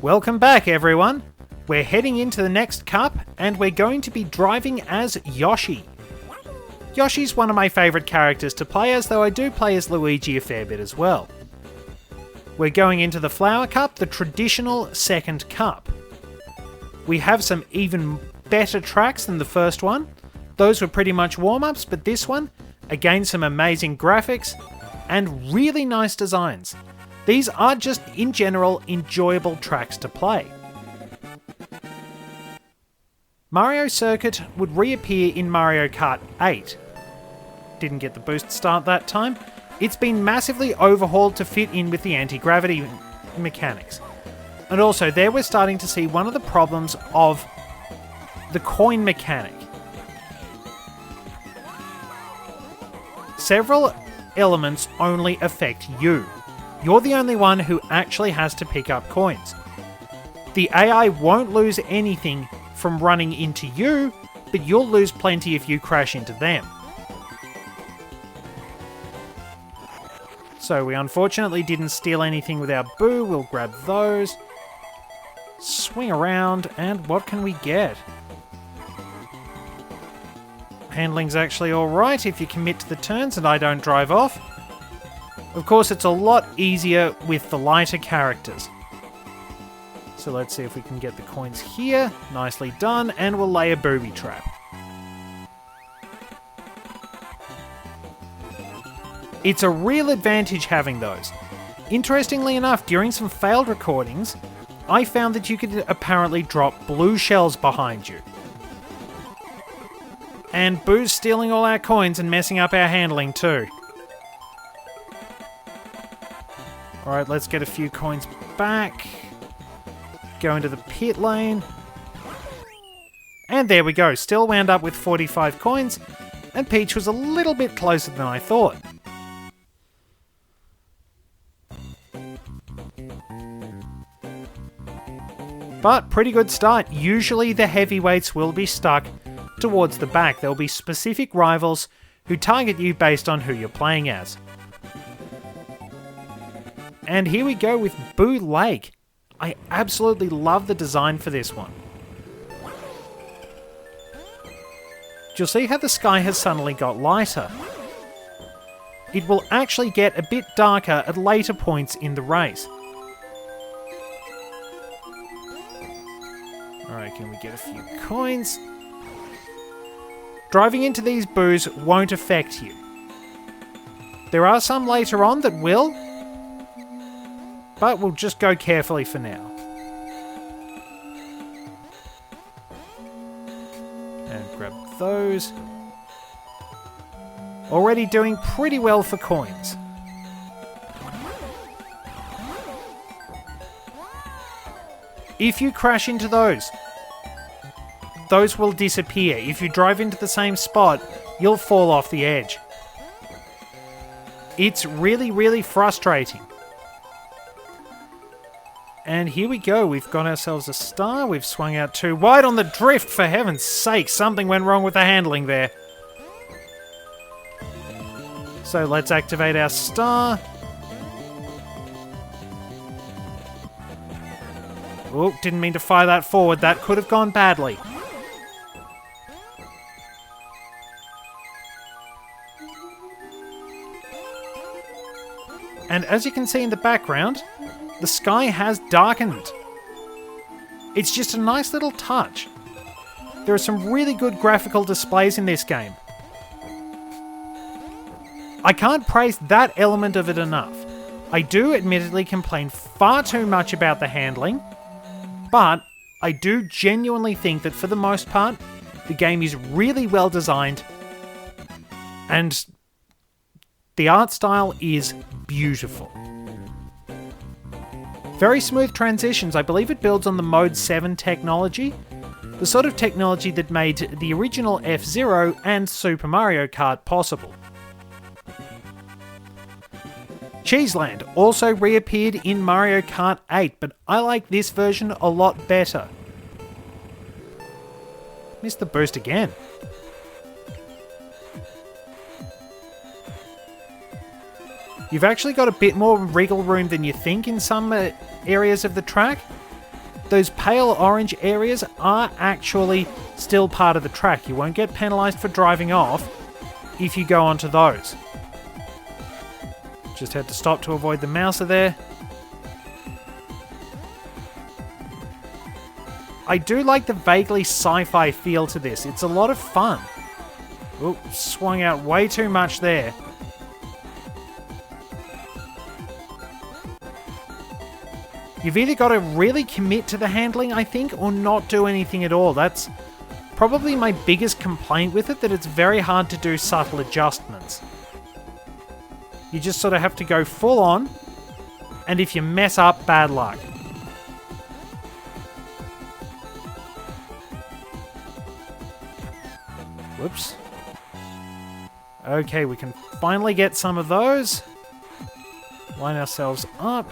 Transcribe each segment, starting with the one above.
Welcome back, everyone. We're heading into the next cup, and we're going to be driving as Yoshi. Yoshi's one of my favourite characters to play as, though I do play as Luigi a fair bit as well. We're going into the Flower Cup, the traditional second cup. We have some even better tracks than the first one. Those were pretty much warm-ups, but this one, again, some amazing graphics and really nice designs. These are just, in general, enjoyable tracks to play. Mario Circuit would reappear in Mario Kart 8. Didn't get the boost start that time. It's been massively overhauled to fit in with the anti-gravity mechanics. And also, there we're starting to see one of the problems of the coin mechanic. Several elements only affect you. You're the only one who actually has to pick up coins. The AI won't lose anything from running into you, but you'll lose plenty if you crash into them. So we unfortunately didn't steal anything with our boo. We'll grab those. Swing around, and what can we get? Handling's actually alright if you commit to the turns and I don't drive off. Of course, it's a lot easier with the lighter characters. So let's see if we can get the coins here. Nicely done, and we'll lay a booby trap. It's a real advantage having those. Interestingly enough, during some failed recordings, I found that you could apparently drop blue shells behind you. And Boo's stealing all our coins and messing up our handling too. Alright, let's get a few coins back. Go into the pit lane. And there we go, still wound up with 45 coins, and Peach was a little bit closer than I thought. But pretty good start. Usually the heavyweights will be stuck towards the back. There'll be specific rivals who target you based on who you're playing as. And here we go with Boo Lake. I absolutely love the design for this one. You'll see how the sky has suddenly got lighter. It will actually get a bit darker at later points in the race. Alright, can we get a few coins? Driving into these boos won't affect you. There are some later on that will, but we'll just go carefully for now. And grab those. Already doing pretty well for coins. If you crash into those will disappear. If you drive into the same spot, you'll fall off the edge. It's really, really frustrating. And here we go, we've got ourselves a star, we've swung out too wide on the drift, for heaven's sake, something went wrong with the handling there. So let's activate our star. Oh, didn't mean to fire that forward, that could have gone badly. And as you can see in the background, the sky has darkened. It's just a nice little touch. There are some really good graphical displays in this game. I can't praise that element of it enough. I do admittedly complain far too much about the handling, but I do genuinely think that for the most part, the game is really well designed and the art style is beautiful. Very smooth transitions. I believe it builds on the Mode 7 technology, the sort of technology that made the original F-Zero and Super Mario Kart possible. Cheeseland also reappeared in Mario Kart 8, but I like this version a lot better. Missed the boost again. You've actually got a bit more wriggle room than you think in some areas of the track. those pale orange areas are actually still part of the track. You won't get penalised for driving off if you go onto those. Just had to stop to avoid the mouser there. I do like the vaguely sci-fi feel to this. It's a lot of fun. Oh, swung out way too much there. You've either got to really commit to the handling, I think, or not do anything at all. That's probably my biggest complaint with it, that it's very hard to do subtle adjustments. You just sort of have to go full on, and if you mess up, bad luck. Whoops. Okay, we can finally get some of those. Line ourselves up.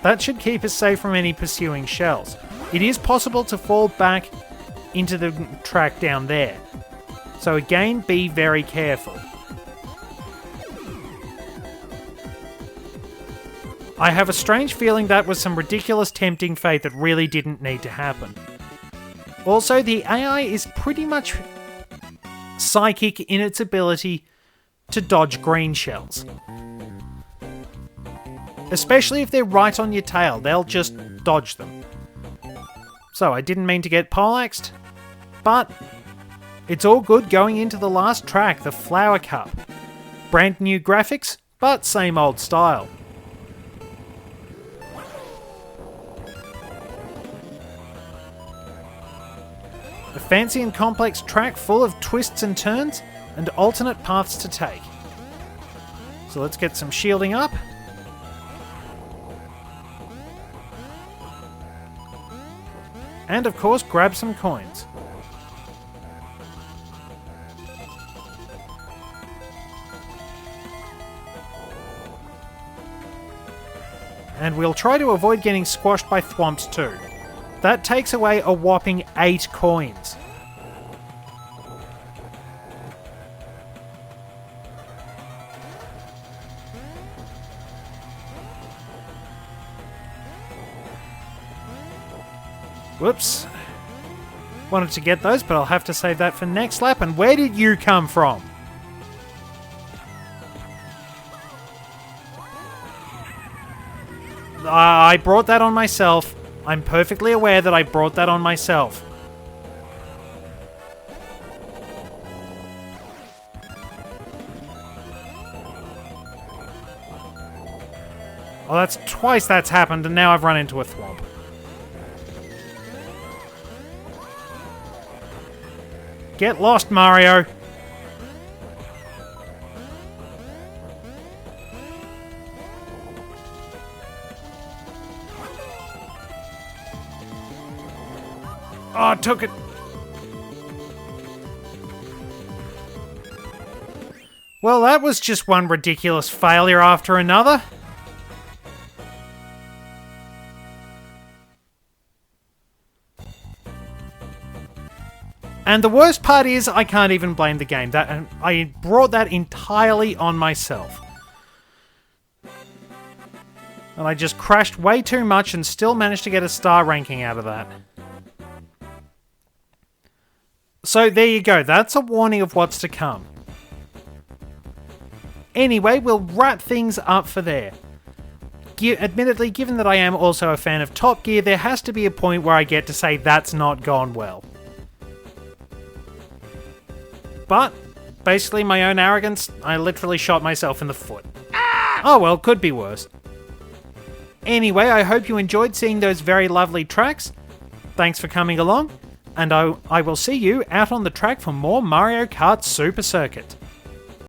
That should keep us safe from any pursuing shells. It is possible to fall back into the track down there. So again, be very careful. I have a strange feeling that was some ridiculous tempting fate that really didn't need to happen. Also, the AI is pretty much psychic in its ability to dodge green shells. Especially if they're right on your tail, they'll just dodge them. So, I didn't mean to get poleaxed, but it's all good going into the last track, the Flower Cup. Brand new graphics, but same old style. A fancy and complex track full of twists and turns and alternate paths to take. So let's get some shielding up. And of course, grab some coins. And we'll try to avoid getting squashed by thwomps too. That takes away a whopping 8 coins. Whoops. Wanted to get those, but I'll have to save that for next lap. And where did you come from? I brought that on myself. I'm perfectly aware that I brought that on myself. Well, that's twice that's happened, and now I've run into a thwomp. Get lost, Mario! Oh, took it. Well, that was just one ridiculous failure after another. And the worst part is, I can't even blame the game. I brought that entirely on myself. And I just crashed way too much and still managed to get a star ranking out of that. So there you go, that's a warning of what's to come. Anyway, we'll wrap things up for there. Admittedly, given that I am also a fan of Top Gear, there has to be a point where I get to say that's not gone well. But, basically my own arrogance, I literally shot myself in the foot. Oh well, could be worse. Anyway, I hope you enjoyed seeing those very lovely tracks. Thanks for coming along. And I will see you out on the track for more Mario Kart Super Circuit.